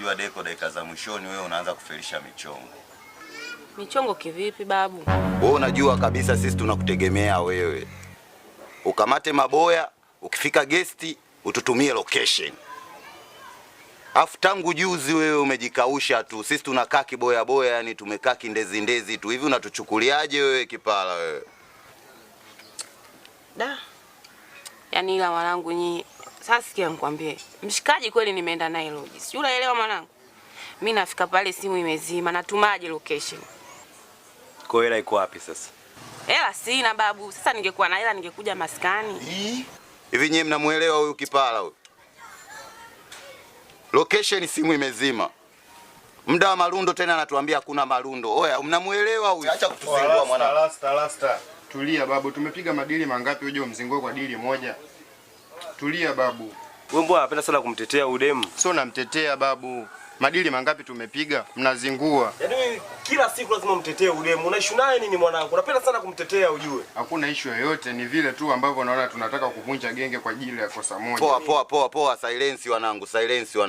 Jua Deko, dakika za mwishoni wewe unaanza kufelisha michongo. Michongo kivipi babu? Wewe unajua kabisa sisi tunakutegemea wewe. Ukamate maboya, ukifika guesti ututumie location. Afu tangu juzi wewe umejikausha tu. Sisi tunakaa kiboya boya, yani tumekaa kindezi ndezi tu. Hivi unatuchukuliaje wewe kipala wewe? Da. Yaani ila mwanangu nyi sasa sikia nikwambie. Mshikaji kweli nimeenda naye lodge. Si unaelewa mwanangu? Mimi nafika pale simu imezima, natumaje location. Kwa hela iko wapi sasa? Hela sina babu. Sasa ningekuwa na hela ningekuja maskani. Hivi nyewe mnamuelewa huyu kipala huyu? Location simu imezima. Muda wa marundo tena anatuambia hakuna marundo. Oya, mnamuelewa huyu? Acha kutuzingua mwana. Lasta. Tulia babu, tumepiga madili mangapi uje umzingue kwa dili moja? Tulia babu. Wewe mbona unapenda sana kumtetea udemu? Sio namtetea babu. Madili mangapi tumepiga? Mnazingua. Yaani kila siku lazima mtetee udemu. Unaishu naye nini mwanangu? Unapenda sana kumtetea ujue. Hakuna issue yoyote, ni vile tu ambavyo naona tunataka kuvunja genge kwa ajili ya kosa moja. Poa, silence wanangu, silence wanangu.